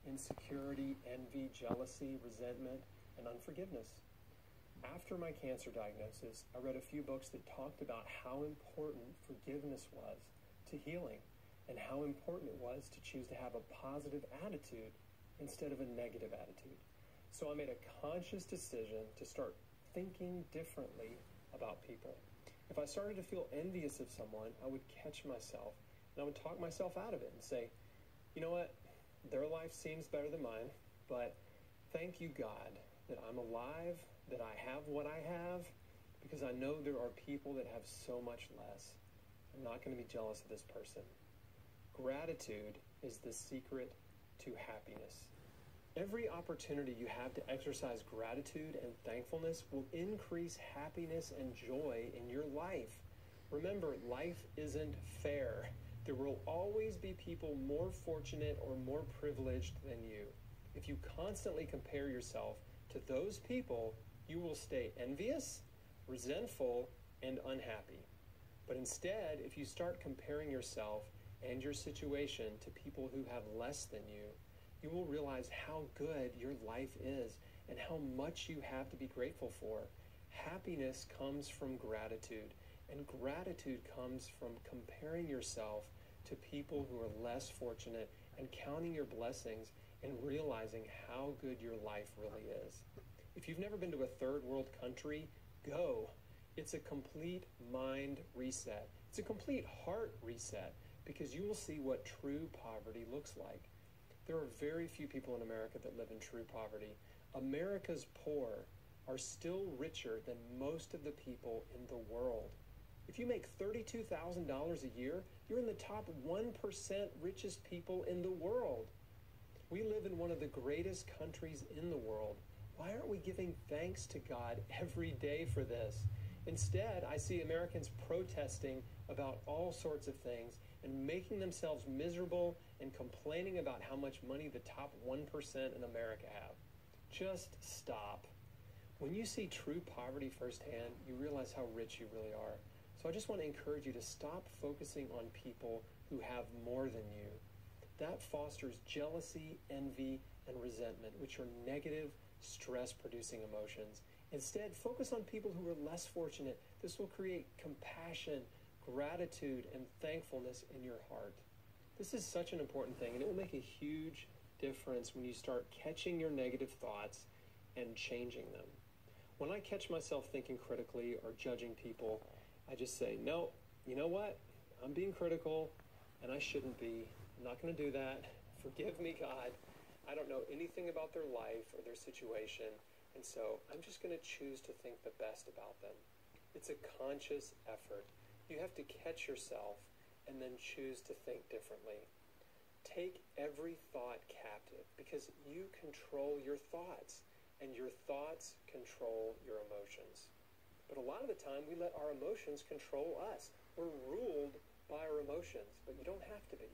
insecurity, envy, jealousy, resentment, and unforgiveness. After my cancer diagnosis, I read a few books that talked about how important forgiveness was to healing and how important it was to choose to have a positive attitude instead of a negative attitude. So I made a conscious decision to start thinking differently about people. If I started to feel envious of someone, I would catch myself and I would talk myself out of it and say, you know what, their life seems better than mine, but thank you, God, that I'm alive, that I have what I have, because I know there are people that have so much less. I'm not going to be jealous of this person. Gratitude is the secret to happiness. Every opportunity you have to exercise gratitude and thankfulness will increase happiness and joy in your life. Remember, life isn't fair. There will always be people more fortunate or more privileged than you. If you constantly compare yourself to those people, you will stay envious, resentful, and unhappy. But instead, if you start comparing yourself and your situation to people who have less than you, you will realize how good your life is and how much you have to be grateful for. Happiness comes from gratitude, and gratitude comes from comparing yourself to people who are less fortunate and counting your blessings and realizing how good your life really is. If you've never been to a third world country, go. It's a complete mind reset. It's a complete heart reset, because you will see what true poverty looks like. There are very few people in America that live in true poverty. America's poor are still richer than most of the people in the world. If you make $32,000 a year, you're in the top 1% richest people in the world. We live in one of the greatest countries in the world. Why aren't we giving thanks to God every day for this? Instead, I see Americans protesting about all sorts of things and making themselves miserable and complaining about how much money the top 1% in America have. Just stop. When you see true poverty firsthand, you realize how rich you really are. So I just want to encourage you to stop focusing on people who have more than you. That fosters jealousy, envy, and resentment, which are negative, stress-producing emotions. Instead, focus on people who are less fortunate. This will create compassion, gratitude, and thankfulness in your heart. This is such an important thing, and it will make a huge difference when you start catching your negative thoughts and changing them. When I catch myself thinking critically or judging people, I just say, no, you know what? I'm being critical, and I shouldn't be. I'm not going to do that. Forgive me, God. I don't know anything about their life or their situation, and so I'm just going to choose to think the best about them. It's a conscious effort. You have to catch yourself and then choose to think differently. Take every thought captive, because you control your thoughts, and your thoughts control your emotions. But a lot of the time, we let our emotions control us. We're ruled by our emotions, but you don't have to be.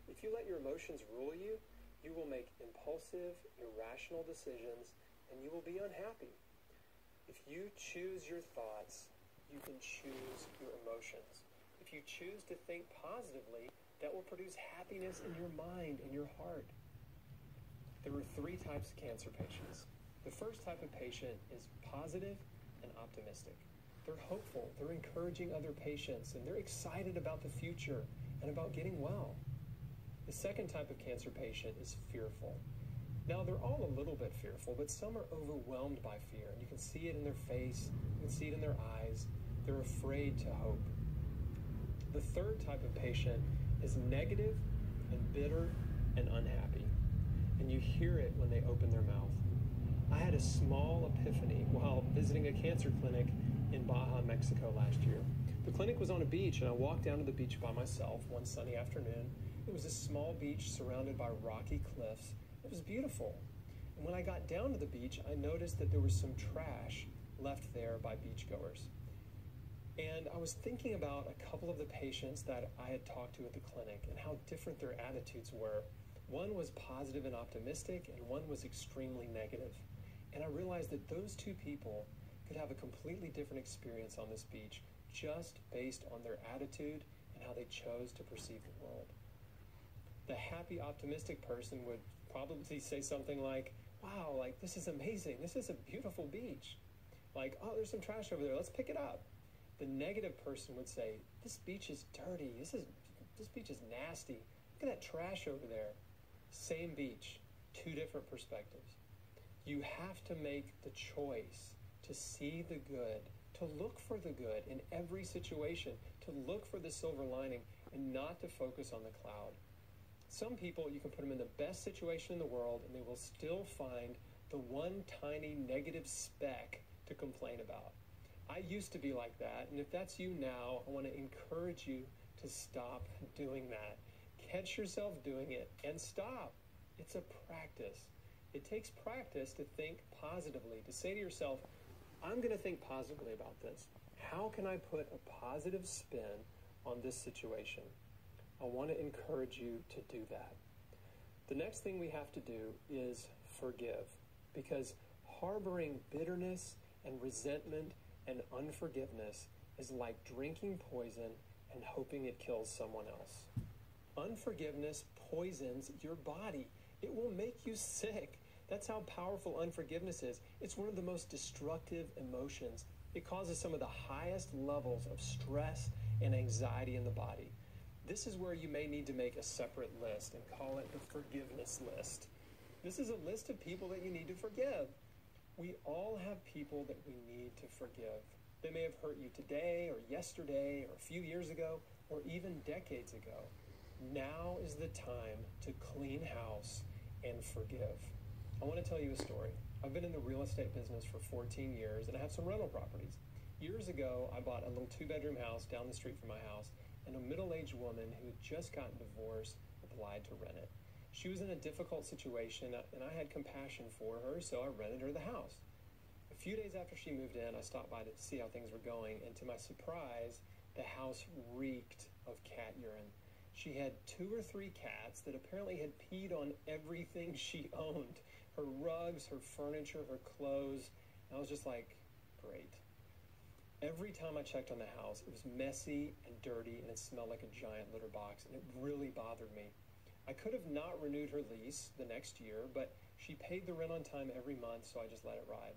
If you let your emotions rule you, you will make impulsive, irrational decisions, and you will be unhappy. If you choose your thoughts, you can choose your emotions. If you choose to think positively, that will produce happiness in your mind and your heart. There are 3 types of cancer patients. The first type of patient is positive and optimistic. They're hopeful, they're encouraging other patients, and they're excited about the future and about getting well. The second type of cancer patient is fearful. Now, they're all a little bit fearful, but some are overwhelmed by fear, and you can see it in their face, you can see it in their eyes. They're afraid to hope. The third type of patient is negative and bitter and unhappy, and you hear it when they open their mouth. I had a small epiphany while visiting a cancer clinic in Baja, Mexico last year. The clinic was on a beach, and I walked down to the beach by myself one sunny afternoon. It was a small beach surrounded by rocky cliffs. It was beautiful. And when I got down to the beach, I noticed that there was some trash left there by beachgoers. And I was thinking about a couple of the patients that I had talked to at the clinic and how different their attitudes were. One was positive and optimistic, and one was extremely negative. And I realized that those two people could have a completely different experience on this beach just based on their attitude and how they chose to perceive the world. The happy, optimistic person would probably say something like, wow, like, this is amazing. This is a beautiful beach. Like, oh, there's some trash over there. Let's pick it up. The negative person would say, this beach is dirty. This beach is nasty. Look at that trash over there. Same beach, two different perspectives. You have to make the choice to see the good, to look for the good in every situation, to look for the silver lining, and not to focus on the cloud. Some people, you can put them in the best situation in the world, and they will still find the one tiny negative speck to complain about. I used to be like that, and if that's you now, I want to encourage you to stop doing that. Catch yourself doing it and stop. It's a practice. It takes practice to think positively, to say to yourself, I'm going to think positively about this. How can I put a positive spin on this situation? I want to encourage you to do that. The next thing we have to do is forgive, because harboring bitterness and resentment and unforgiveness is like drinking poison and hoping it kills someone else. Unforgiveness poisons your body. It will make you sick. That's how powerful unforgiveness is. It's one of the most destructive emotions. It causes some of the highest levels of stress and anxiety in the body. This is where you may need to make a separate list and call it the forgiveness list. This is a list of people that you need to forgive. We all have people that we need to forgive. They may have hurt you today or yesterday or a few years ago or even decades ago. Now is the time to clean house and forgive. I want to tell you a story. I've been in the real estate business for 14 years, and I have some rental properties. Years ago, I bought a little two-bedroom house down the street from my house, and a middle-aged woman who had just gotten divorced applied to rent it. She was in a difficult situation, and I had compassion for her, so I rented her the house. A few days after she moved in, I stopped by to see how things were going, and to my surprise, the house reeked of cat urine. She had 2 or 3 cats that apparently had peed on everything she owned. Her rugs, her furniture, her clothes. And I was just like, great. Every time I checked on the house, it was messy and dirty, and it smelled like a giant litter box, and it really bothered me. I could have not renewed her lease the next year, but she paid the rent on time every month, so I just let it ride.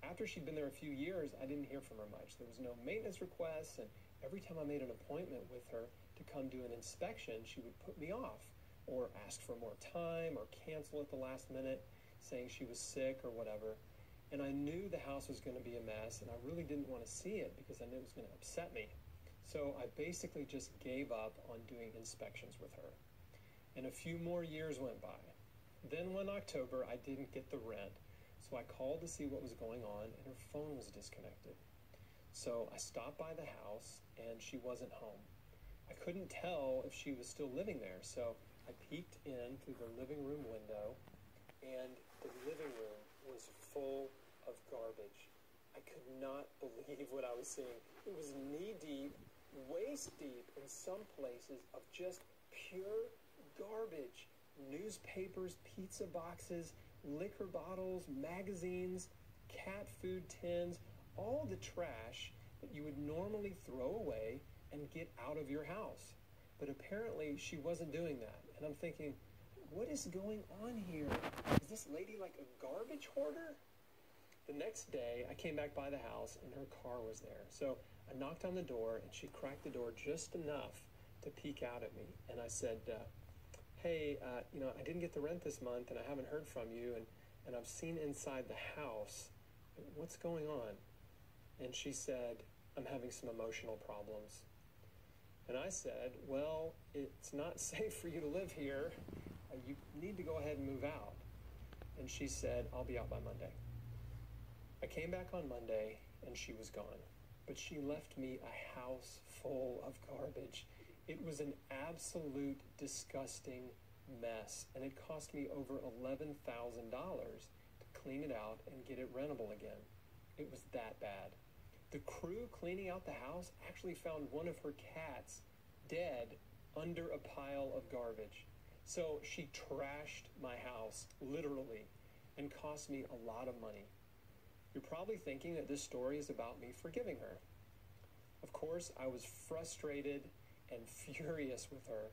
After she'd been there a few years, I didn't hear from her much. There was no maintenance requests, and every time I made an appointment with her to come do an inspection, she would put me off or ask for more time or cancel at the last minute, saying she was sick or whatever. And I knew the house was going to be a mess, and I really didn't want to see it because I knew it was going to upset me. So I basically just gave up on doing inspections with her. And a few more years went by. Then one October, I didn't get the rent, so I called to see what was going on, and her phone was disconnected. So I stopped by the house, and she wasn't home. I couldn't tell if she was still living there, so I peeked in through the living room window, and the living room was full of garbage. I could not believe what I was seeing. It was knee-deep, waist-deep in some places of just pure garbage. Newspapers, pizza boxes, liquor bottles, magazines, cat food tins, all the trash that you would normally throw away and get out of your house. But apparently she wasn't doing that. And I'm thinking, what is going on here? Is this lady like a garbage hoarder? The next day, I came back by the house, and her car was there. So I knocked on the door, and she cracked the door just enough to peek out at me. And I said, hey, I didn't get the rent this month, and I haven't heard from you, and I've seen inside the house. What's going on? And she said, I'm having some emotional problems. And I said, well, it's not safe for you to live here. You need to go ahead and move out. And she said, I'll be out by Monday. I came back on Monday, and she was gone. But she left me a house full of garbage. It was an absolute disgusting mess, and it cost me over $11,000 to clean it out and get it rentable again. It was that bad. The crew cleaning out the house actually found one of her cats dead under a pile of garbage. So she trashed my house, literally, and cost me a lot of money. You're probably thinking that this story is about me forgiving her. Of course, I was frustrated and furious with her,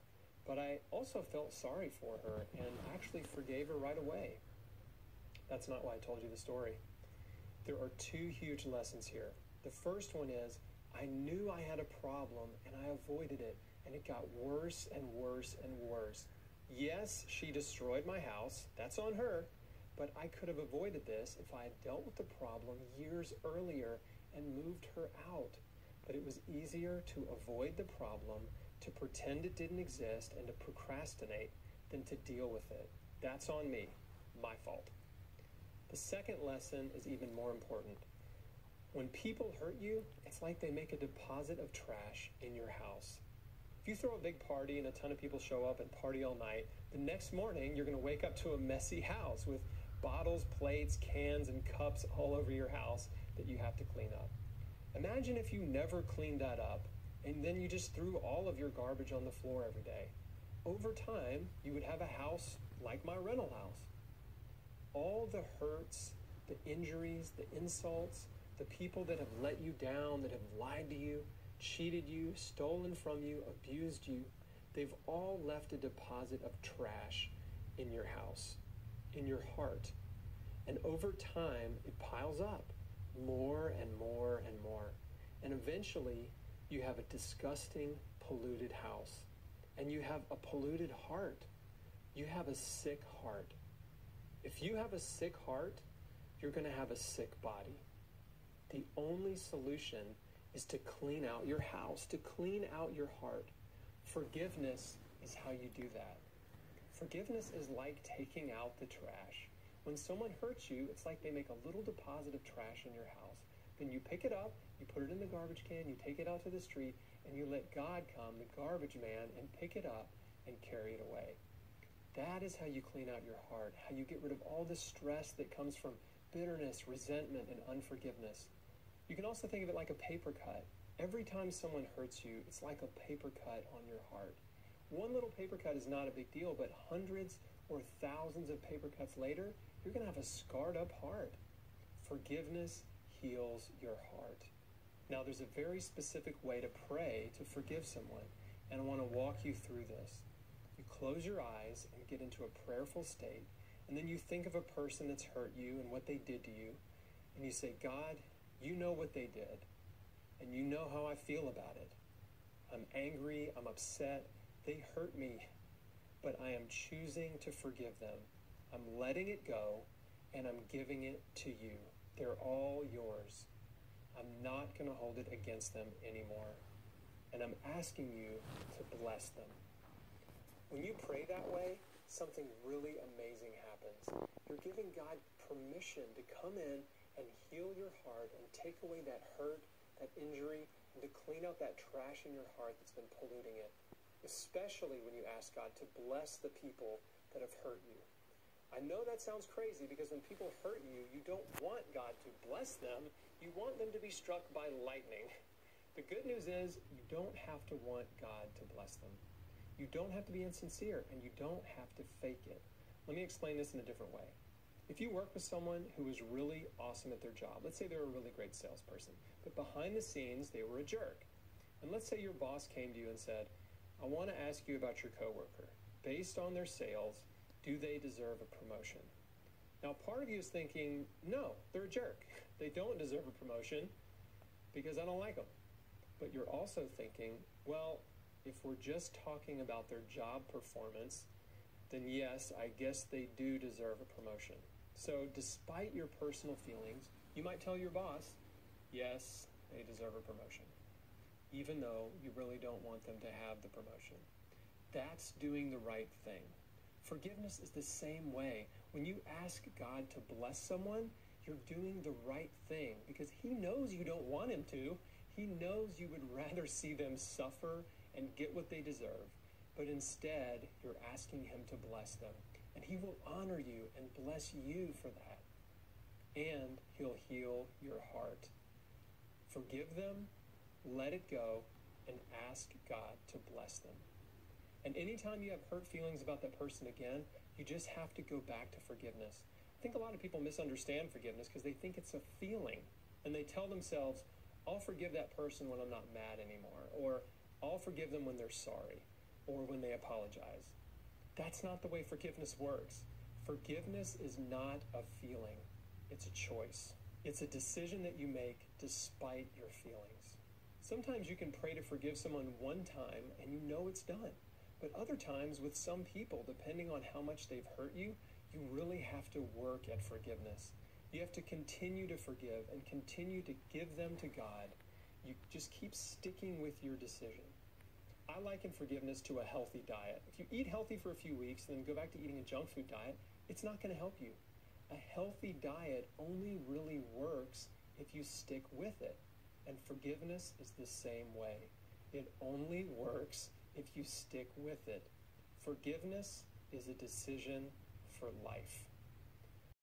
But I also felt sorry for her and actually forgave her right away. That's not why I told you the story. There are two huge lessons here. The first one is, I knew I had a problem and I avoided it, and it got worse and worse and worse. Yes, she destroyed my house. That's on her. But I could have avoided this if I had dealt with the problem years earlier and moved her out. But it was easier to avoid the problem, to pretend it didn't exist, and to procrastinate than to deal with it. That's on me. My fault. The second lesson is even more important. When people hurt you, it's like they make a deposit of trash in your house. If you throw a big party and a ton of people show up and party all night, the next morning you're going to wake up to a messy house with bottles, plates, cans, and cups all over your house that you have to clean up. Imagine if you never cleaned that up and then you just threw all of your garbage on the floor every day. Over time, you would have a house like my rental house. All the hurts, the injuries, the insults, the people that have let you down, that have lied to you, cheated you, stolen from you, abused you, they've all left a deposit of trash in your house, in your heart. And over time, it piles up more and more and more. And eventually, you have a disgusting, polluted house. And you have a polluted heart. You have a sick heart. If you have a sick heart, you're going to have a sick body. The only solution is to clean out your house, to clean out your heart. Forgiveness is how you do that. Forgiveness is like taking out the trash. When someone hurts you, it's like they make a little deposit of trash in your house. Then you pick it up, you put it in the garbage can, you take it out to the street, and you let God come, the garbage man, and pick it up and carry it away. That is how you clean out your heart, how you get rid of all the stress that comes from bitterness, resentment, and unforgiveness. You can also think of it like a paper cut. Every time someone hurts you, it's like a paper cut on your heart. One little paper cut is not a big deal, but hundreds or thousands of paper cuts later, you're going to have a scarred up heart. Forgiveness heals your heart. Now, there's a very specific way to pray to forgive someone, and I want to walk you through this. You close your eyes and get into a prayerful state, and then you think of a person that's hurt you and what they did to you, and you say, God, you know what they did, and you know how I feel about it. I'm angry, I'm upset, they hurt me, but I am choosing to forgive them. I'm letting it go, and I'm giving it to you. They're all yours. I'm not going to hold it against them anymore, and I'm asking you to bless them. When you pray that way, something really amazing happens. You're giving God permission to come in and heal your heart and take away that hurt, that injury, and to clean out that trash in your heart that's been polluting it, especially when you ask God to bless the people that have hurt you. I know that sounds crazy because when people hurt you, you don't want God to bless them. You want them to be struck by lightning. The good news is you don't have to want God to bless them. You don't have to be insincere, and you don't have to fake it. Let me explain this in a different way. If you work with someone who is really awesome at their job, let's say they're a really great salesperson, but behind the scenes, they were a jerk. And let's say your boss came to you and said, I want to ask you about your coworker. Based on their sales, do they deserve a promotion? Now, part of you is thinking, no, they're a jerk. They don't deserve a promotion because I don't like them. But you're also thinking, well, if we're just talking about their job performance, then yes, I guess they do deserve a promotion. So despite your personal feelings, you might tell your boss, yes, they deserve a promotion, even though you really don't want them to have the promotion. That's doing the right thing. Forgiveness is the same way. When you ask God to bless someone, you're doing the right thing because he knows you don't want him to. He knows you would rather see them suffer and get what they deserve. But instead, you're asking him to bless them. And he will honor you and bless you for that. And he'll heal your heart. Forgive them, let it go, and ask God to bless them. And anytime you have hurt feelings about that person again, you just have to go back to forgiveness. I think a lot of people misunderstand forgiveness because they think it's a feeling. And they tell themselves, I'll forgive that person when I'm not mad anymore. Or I'll forgive them when they're sorry. or when they apologize. That's not the way forgiveness works. Forgiveness is not a feeling. It's a choice. It's a decision that you make despite your feelings. Sometimes you can pray to forgive someone one time and you know it's done. But other times with some people, depending on how much they've hurt you, you really have to work at forgiveness. You have to continue to forgive and continue to give them to God. You just keep sticking with your decision. I liken forgiveness to a healthy diet. If you eat healthy for a few weeks and then go back to eating a junk food diet, it's not going to help you. A healthy diet only really works if you stick with it. And forgiveness is the same way. It only works if you stick with it. Forgiveness is a decision for life.